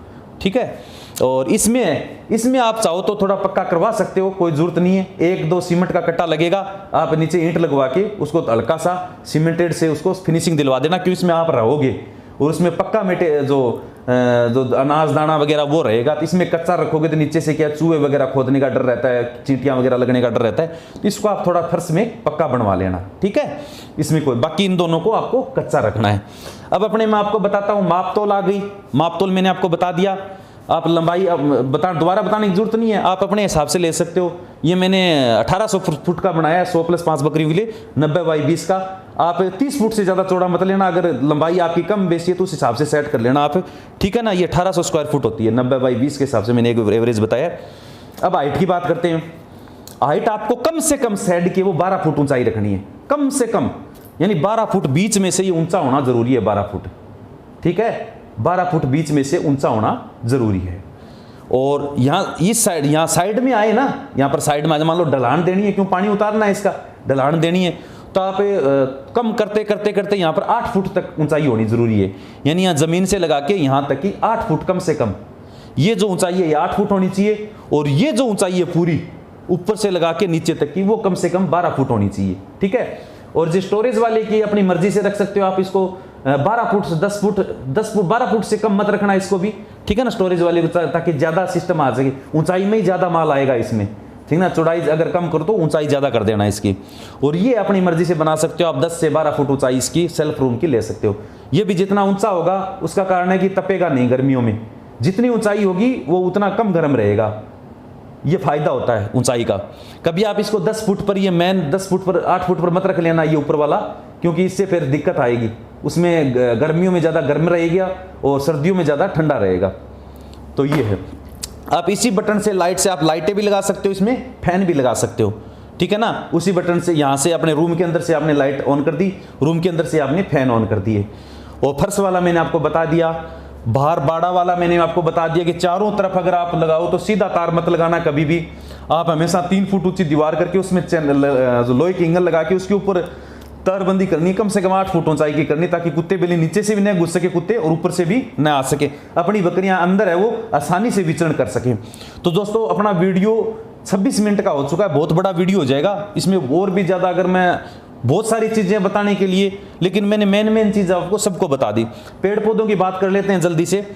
ठीक है। और इसमें आप चाहो तो थोड़ा पक्का करवा सकते हो, कोई जरूरत नहीं है। 1-2 सीमेंट का कट्टा लगेगा, आप नीचे ईंट लगवा के उसको हल्का सा सीमेंटेड से उसको फिनिशिंग दिलवा देना, क्यों इसमें आप रहोगे और उसमें पक्का मेटे जो अनाज दाना वगैरह वो रहेगा। तो इसमें कच्चा रखोगे तो नीचे से क्या चूहे वगैरह खोदने का डर रहता है, चींटियां वगैरह लगने का डर रहता है, तो इसको आप थोड़ा फर्श में पक्का बनवा लेना, ठीक है। इसमें कोई, बाकी इन दोनों को आपको कच्चा रखना है। अब अपने मैं आपको बताता हूँ, माप तोल आ गई, माप तोल मैंने आपको बता दिया। आप लंबाई दोबारा बताने की जरूरत नहीं है, आप अपने हिसाब से ले सकते हो। ये मैंने 1800 फुट का बनाया है, 100 + 5 बकरियों के लिए, 90 × 20 का। आप 30 फुट से ज़्यादा चौड़ा मत लेना, अगर लंबाई आपकी कम बेसी है तो उस हिसाब से सेट कर लेना आप, ठीक है ना। ये 1800 स्क्वायर फुट होती है, 90 × 20 के हिसाब से मैंने एक एवरेज बताया। अब हाइट की बात करते हैं। हाइट आपको कम से कम सेड के वो 12 फुट ऊंचाई रखनी है, कम से कम, यानी 12 फुट बीच में से ये ऊंचा होना जरूरी है, 12 फुट, ठीक है। 12 फुट बीच में से ऊंचा होना जरूरी है। और यहाँ इस साइड, यहाँ साइड में आए ना, यहाँ पर साइड में मान लो ढलान देनी है, क्यों, पानी उतारना है इसका, ढलान देनी है, तो आप कम करते करते करते यहाँ पर 8 फुट तक ऊंचाई होनी जरूरी है। यानी यहाँ ज़मीन से लगा के यहाँ तक की 8 फुट कम से कम, ये जो ऊंचाई है ये 8 फुट होनी चाहिए, और ये जो ऊंचाई है पूरी ऊपर से लगा के नीचे तक की वो कम से कम 12 फुट होनी चाहिए। ठीक है। और जो स्टोरेज वाले की अपनी मर्जी से रख सकते हो आप इसको 12 फुट से 10 फुट 12 फुट से कम मत रखना इसको भी, ठीक है ना, स्टोरेज वाले, ताकि ज़्यादा सिस्टम आ सके, ऊंचाई में ही ज़्यादा माल आएगा इसमें, ठीक ना। चौड़ाई अगर कम करो तो ऊंचाई ज़्यादा कर देना इसकी। और ये अपनी मर्जी से बना सकते हो आप, 10 से 12 फुट ऊंचाई इसकी सेल्फ रूम की ले सकते हो। ये भी जितना ऊंचा होगा उसका कारण है कि तपेगा नहीं गर्मियों में, जितनी ऊंचाई होगी वो उतना कम गर्म रहेगा, ये फायदा होता है ऊंचाई का। कभी आप इसको 10 फुट पर, ये मेन 10 फुट पर 8 फुट पर मत रख लेना ये ऊपर वाला, क्योंकि इससे फिर दिक्कत आएगी, उसमें गर्मियों में ज़्यादा गर्म रहेगा और सर्दियों में ज़्यादा ठंडा रहेगा। तो ये है, आप इसी बटन से लाइट से आप लाइटें भी लगा सकते हो, इसमें फैन भी लगा सकते हो, ठीक है ना। उसी बटन से यहाँ से अपने रूम के अंदर से आपने लाइट ऑन कर दी, रूम के अंदर से आपने फैन ऑन कर दिए। और फर्श वाला मैंने आपको बता दिया, बाहर बाड़ा वाला मैंने आपको बता दिया कि चारों तरफ अगर आप लगाओ तो सीधा तार मत लगाना कभी भी, आप हमेशा 3 फुट ऊंची दीवार करके उसमें लोहे की एंगल लगा के उसके ऊपर तारबंदी करनी, कम से कम 8 फुट ऊंचाई की करनी, ताकि कुत्ते बिल्ली नीचे से भी न घुस सके कुत्ते और ऊपर से भी न आ सके, अपनी बकरियां अंदर है वो आसानी से विचरण कर सके। तो दोस्तों अपना वीडियो 26 मिनट का हो चुका है, बहुत बड़ा वीडियो हो जाएगा, इसमें और भी ज़्यादा अगर मैं बहुत सारी चीज़ें बताने के लिए, लेकिन मैंने मेन चीज़ आपको सबको बता दी। पेड़ पौधों की बात कर लेते हैं जल्दी से।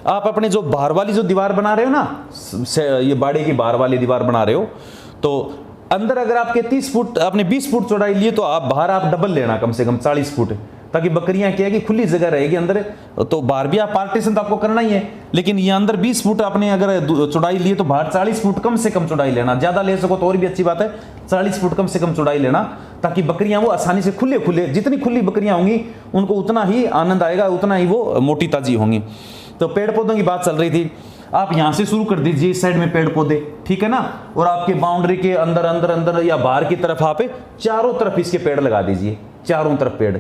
आप अपने जो बाहर वाली जो दीवार बना रहे हो ना, ये बाड़े की बाहर वाली दीवार बना रहे हो, तो अंदर अगर आपके 30 फुट आपने 20 फुट चौड़ाई लिए तो आप बाहर आप डबल लेना, कम से कम 40 फुट, ताकि बकरियां क्या है कि खुली जगह रहेगी अंदर। तो बाहर भी आप पार्टीशन तो आपको करना ही है, लेकिन ये अंदर 20 फुट आपने अगर चौड़ाई लिए तो बाहर 40 फुट कम से कम चौड़ाई लेना, ज़्यादा ले सको तो और भी अच्छी बात है, 40 फुट कम से कम चौड़ाई लेना, ताकि बकरियां वो आसानी से खुले, जितनी खुली बकरियां होंगी उनको उतना ही आनंद आएगा, उतना ही वो मोटी ताजी होंगी। तो पेड़ पौधों की बात चल रही थी, आप यहां से शुरू कर दीजिए इस साइड में पेड़ पौधे, ठीक है ना, और आपके बाउंड्री के अंदर अंदर अंदर या बाहर की तरफ आप चारों तरफ इसके पेड़ लगा दीजिए, चारों तरफ पेड़,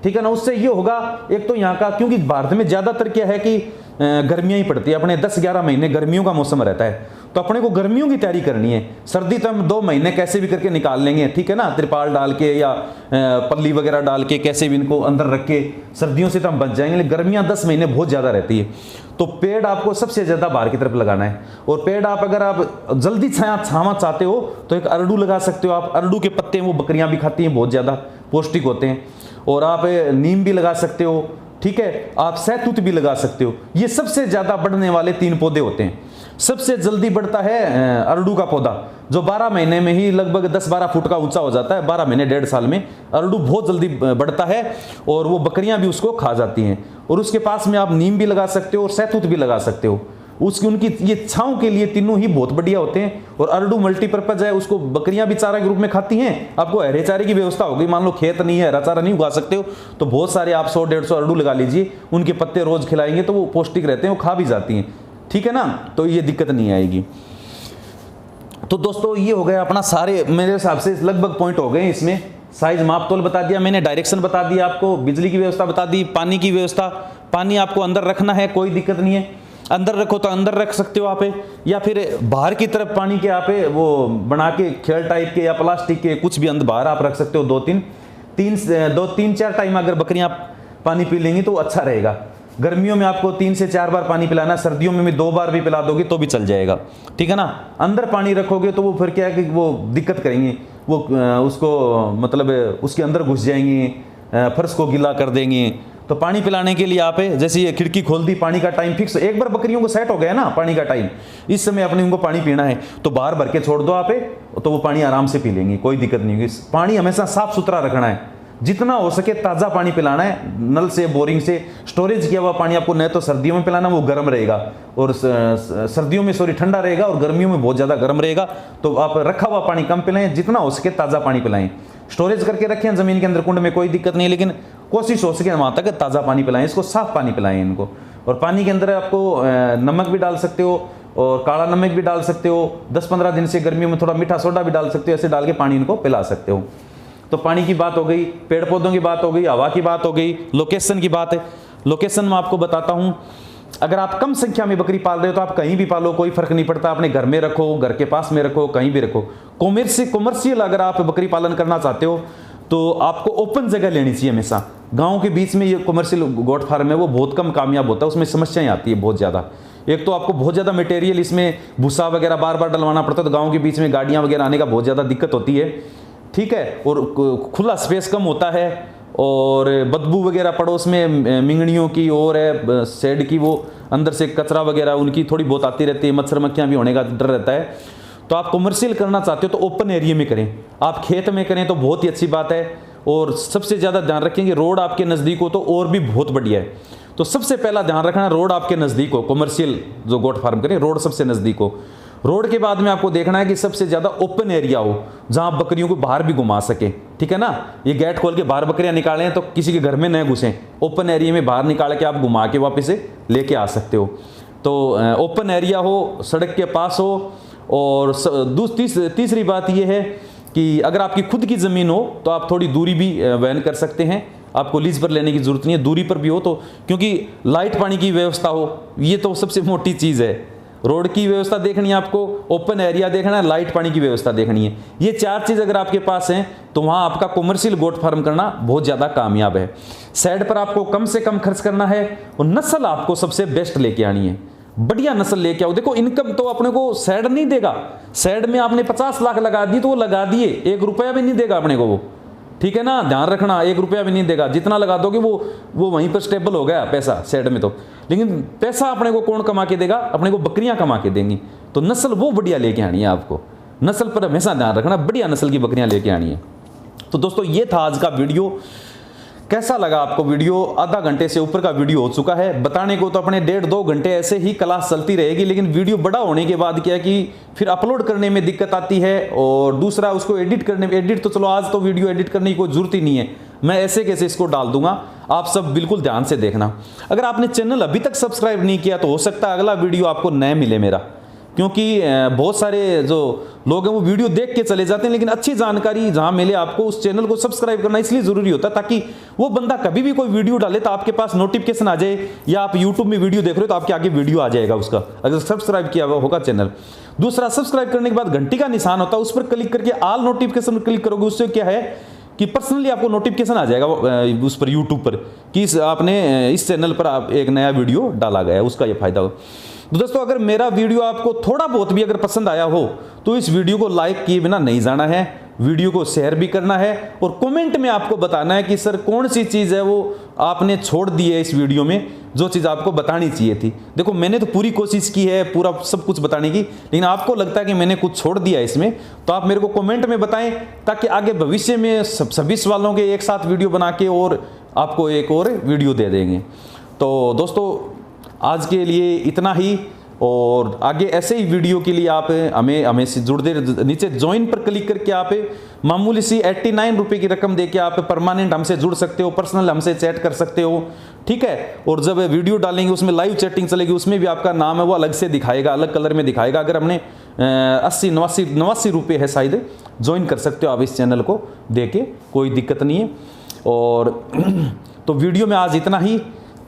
ठीक है ना। उससे ये होगा, एक तो यहाँ का, क्योंकि भारत में ज़्यादातर क्या है कि गर्मियाँ ही पड़ती है, अपने 10-11 महीने गर्मियों का मौसम रहता है, तो अपने को गर्मियों की तैयारी करनी है। सर्दी तो हम 2 महीने कैसे भी करके निकाल लेंगे, ठीक है ना, तिरपाल डाल के या पल्ली वगैरह डाल के कैसे भी इनको अंदर रख के सर्दियों से तो हम बच जाएंगे, लेकिन गर्मियाँ 10 महीने बहुत ज़्यादा रहती है। तो पेड़ आपको सबसे ज़्यादा बाहर की तरफ लगाना है। और पेड़ आप अगर आप जल्दी छावा चाहते हो तो एक अरडू लगा सकते हो आप, अरडू के पत्ते वो बकरियाँ भी खाती हैं, बहुत ज़्यादा पौष्टिक होते हैं। और आप नीम भी लगा सकते हो, ठीक है, आप सहतूत भी लगा सकते हो। ये सबसे ज़्यादा बढ़ने वाले 3 पौधे होते हैं। सबसे जल्दी बढ़ता है अरडू का पौधा, जो 12 महीने में ही लगभग 10-12 फुट का ऊंचा हो जाता है, 12 महीने 1.5 साल में अरडू बहुत जल्दी बढ़ता है, और वो बकरियां भी उसको खा जाती हैं। और उसके पास में आप नीम भी लगा सकते हो और सहतूत भी लगा सकते हो, उनकी ये छांव के लिए तीनों ही बहुत बढ़िया होते हैं। और अरडू मल्टीपर्पज है, उसको बकरियां भी चारा के रूप में खाती हैं, आपको हरे चारे की व्यवस्था होगी, मान लो खेत नहीं है, हरा चारा नहीं उगा सकते हो, तो बहुत सारे आप 100-150 अरडू लगा लीजिए, उनके पत्ते रोज खिलाएंगे तो वो पौष्टिक रहते हैं, वो खा भी जाती हैं, ठीक है ना, तो ये दिक्कत नहीं आएगी। तो दोस्तों ये हो गया अपना सारे, मेरे हिसाब से लगभग पॉइंट हो गए इसमें। साइज माप तोल बता दिया मैंने, डायरेक्शन बता दिया आपको, बिजली की व्यवस्था बता दी, पानी की व्यवस्था, पानी आपको अंदर रखना है, कोई दिक्कत नहीं है, अंदर रखो तो अंदर रख सकते हो आप, या फिर बाहर की तरफ पानी के आप वो बना के खेल टाइप के या प्लास्टिक के कुछ भी अंदर बाहर आप रख सकते हो। 2-3-4 टाइम अगर बकरियां पानी पी लेंगी तो अच्छा रहेगा। गर्मियों में आपको 3 से 4 बार पानी पिलाना, सर्दियों में भी 2 बार भी पिला दोगे तो भी चल जाएगा, ठीक है ना। अंदर पानी रखोगे तो वो फिर क्या है कि वो दिक्कत करेंगे, वो उसको मतलब उसके अंदर घुस जाएंगे, फर्श को गीला कर देंगे। तो पानी पिलाने के लिए आप जैसे ये खिड़की खोल दी, पानी का टाइम फिक्स, एक बार बकरियों को सेट हो गया ना पानी का टाइम, इस समय अपने उनको पानी पीना है तो बाहर भर के छोड़ दो आप, तो वो पानी आराम से पी लेंगे, कोई दिक्कत नहीं होगी। पानी हमेशा साफ सुथरा रखना है, जितना हो सके ताज़ा पानी पिलाना है, नल से बोरिंग से स्टोरेज किया हुआ पानी आपको न तो सर्दियों में पिलाना, वो गर्म रहेगा, और सर्दियों में ठंडा रहेगा, और गर्मियों में बहुत ज़्यादा गर्म रहेगा, तो आप रखा हुआ पानी कम पिलाएं, जितना हो सके ताज़ा पानी पिलाएं। स्टोरेज करके रखें ज़मीन के अंदर कुंड में, कोई दिक्कत नहीं, लेकिन कोशिश हो सके वहाँ तक ताज़ा पानी पिलाएं, इसको साफ पानी पिलाएं इनको। और पानी के अंदर आपको नमक भी डाल सकते हो और काला नमक भी डाल सकते हो, 10-15 दिन से गर्मियों में थोड़ा मीठा सोडा भी डाल सकते हो, ऐसे डाल के पानी इनको पिला सकते हो। तो पानी की बात हो गई, पेड़ पौधों की बात हो गई, हवा की बात हो गई, लोकेशन की बात है। लोकेशन में आपको बताता हूँ, अगर आप कम संख्या में बकरी पाल रहे हो तो आप कहीं भी पालो, कोई फर्क नहीं पड़ता, अपने घर में रखो, घर के पास में रखो, कहीं भी रखो। कॉमर्शियल अगर आप बकरी पालन करना चाहते हो तो आपको ओपन जगह लेनी चाहिए हमेशा। गांव के बीच में ये कमर्शियल गोट फार्म है वो बहुत कम कामयाब होता है, उसमें समस्याएं आती है बहुत ज़्यादा। एक तो आपको बहुत ज़्यादा मटेरियल इसमें भूसा वगैरह बार बार डलवाना पड़ता है, तो गाँव के बीच में गाड़ियाँ वगैरह आने का बहुत ज़्यादा दिक्कत होती है, ठीक है। और खुला स्पेस कम होता है, और बदबू वगैरह पड़ोस में मिंगनियों की और है शेड की, वो अंदर से कचरा वगैरह उनकी थोड़ी बहुत आती रहती है, मच्छर मक्खियाँ भी होने का डर रहता है। तो आप कमर्शियल करना चाहते हो तो ओपन एरिया में करें, आप खेत में करें तो बहुत ही अच्छी बात है। और सबसे ज़्यादा ध्यान रखेंगे रोड आपके नज़दीक हो तो और भी बहुत बढ़िया है। तो सबसे पहला ध्यान रखना रोड आपके नज़दीक हो, कमर्शियल जो गोट फार्म करें रोड सबसे नज़दीक हो। रोड के बाद में आपको देखना है कि सबसे ज़्यादा ओपन एरिया हो जहाँ आप बकरियों को बाहर भी घुमा सके, ठीक है ना। ये गेट खोल के बाहर बकरियाँ निकालें तो किसी के घर में न घुसें, ओपन एरिया में बाहर निकाल के आप घुमा के वापस से लेके आ सकते हो। तो ओपन एरिया हो, सड़क के पास हो। और तीसरी बात यह है कि अगर आपकी खुद की ज़मीन हो तो आप थोड़ी दूरी भी वहन कर सकते हैं, आपको लीज पर लेने की ज़रूरत नहीं है, दूरी पर भी हो तो, क्योंकि लाइट पानी की व्यवस्था हो, ये तो सबसे मोटी चीज़ है। रोड की व्यवस्था देखनी है आपको, ओपन एरिया देखना है, लाइट पानी की व्यवस्था देखनी है। ये 4 चीज़ अगर आपके पास हैं तो वहाँ आपका कमर्शियल गोट फार्म करना बहुत ज़्यादा कामयाब है। साइड पर आपको कम से कम खर्च करना है और नस्ल आपको सबसे बेस्ट लेके आनी है, बढ़िया नस्ल लेके आओ। देखो इनकम तो अपने को सैड नहीं देगा, सैड में आपने 50 लाख लगा दी तो वो लगा दिए, 1 रुपया भी नहीं देगा अपने को वो, ठीक है ना। ध्यान रखना 1 रुपया भी नहीं देगा, जितना लगा दोगे वो वहीं पर स्टेबल हो गया पैसा सैड में तो। लेकिन पैसा अपने को कौन कमा के देगा, अपने को बकरियां कमा के देंगी। तो नस्ल वो बढ़िया लेके आनी है आपको, नस्ल पर हमेशा ध्यान रखना, बढ़िया नस्ल की बकरियां लेके आनी है। तो दोस्तों ये था आज का वीडियो। कैसा लगा आपको वीडियो? आधा घंटे से ऊपर का वीडियो हो चुका है। बताने को तो अपने 1.5-2 घंटे ऐसे ही क्लास चलती रहेगी, लेकिन वीडियो बड़ा होने के बाद क्या है कि फिर अपलोड करने में दिक्कत आती है, और दूसरा उसको एडिट करने में, एडिट तो चलो आज तो वीडियो एडिट करने की कोई जरूरत ही नहीं है, मैं ऐसे कैसे इसको डाल दूंगा। आप सब बिल्कुल ध्यान से देखना। अगर आपने चैनल अभी तक सब्सक्राइब नहीं किया तो हो सकता है अगला वीडियो आपको नया मिले मेरा, क्योंकि बहुत सारे जो लोग हैं वो वीडियो देख के चले जाते हैं, लेकिन अच्छी जानकारी जहां मिले आपको उस चैनल को सब्सक्राइब करना इसलिए ज़रूरी होता है ताकि वो बंदा कभी भी कोई वीडियो डाले तो आपके पास नोटिफिकेशन आ जाए, या आप यूट्यूब में वीडियो देख रहे हो तो आपके आगे वीडियो आ जाएगा उसका, अगर सब्सक्राइब किया हुआ होगा चैनल। दूसरा, सब्सक्राइब करने के बाद घंटी का निशान होता है, उस पर क्लिक करके ऑल नोटिफिकेशन क्लिक करोगे, उससे क्या है कि पर्सनली आपको नोटिफिकेशन आ जाएगा उस पर यूट्यूब पर कि आपने इस चैनल पर आप एक नया वीडियो डाला गया है, उसका ये फायदा हो। तो दोस्तों अगर मेरा वीडियो आपको थोड़ा बहुत भी अगर पसंद आया हो तो इस वीडियो को लाइक किए बिना नहीं जाना है, वीडियो को शेयर भी करना है, और कमेंट में आपको बताना है कि सर कौन सी चीज़ है वो आपने छोड़ दी है इस वीडियो में, जो चीज़ आपको बतानी चाहिए थी। देखो मैंने तो पूरी कोशिश की है पूरा सब कुछ बताने की, लेकिन आपको लगता है कि मैंने कुछ छोड़ दिया इसमें, तो आप मेरे को कमेंट में बताएं, ताकि आगे भविष्य में सभी सवालों के एक साथ वीडियो बना के और आपको एक और वीडियो दे देंगे। तो दोस्तों आज के लिए इतना ही, और आगे ऐसे ही वीडियो के लिए आप हमें से जुड़ते, नीचे ज्वाइन पर क्लिक करके आप मामूली सी 89 रुपये की रकम देके आप परमानेंट हमसे जुड़ सकते हो, पर्सनल हमसे चैट कर सकते हो, ठीक है। और जब वीडियो डालेंगे उसमें लाइव चैटिंग चलेगी, उसमें भी आपका नाम है वो अलग से दिखाएगा, अलग कलर में दिखाएगा। अगर हमने 80-89 रुपये है शायद, ज्वाइन कर सकते हो आप इस चैनल को देके, कोई दिक्कत नहीं है। और तो वीडियो में आज इतना ही।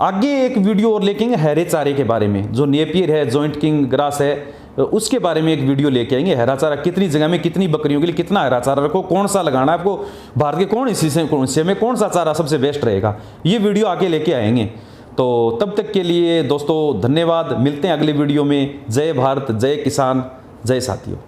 आगे एक वीडियो और लेके आएंगे हरे चारे के बारे में, जो नेपियर है, जॉइंट किंग ग्रास है, उसके बारे में एक वीडियो लेके आएंगे। हरा चारा कितनी जगह में कितनी बकरियों के लिए कितना हरा चारा रखो, कौन सा लगाना है आपको, भारत के कौन हिस्से में कौन सा चारा सबसे बेस्ट रहेगा, ये वीडियो आगे लेके आएंगे। तो तब तक के लिए दोस्तों धन्यवाद, मिलते हैं अगले वीडियो में। जय भारत, जय किसान, जय साथियों।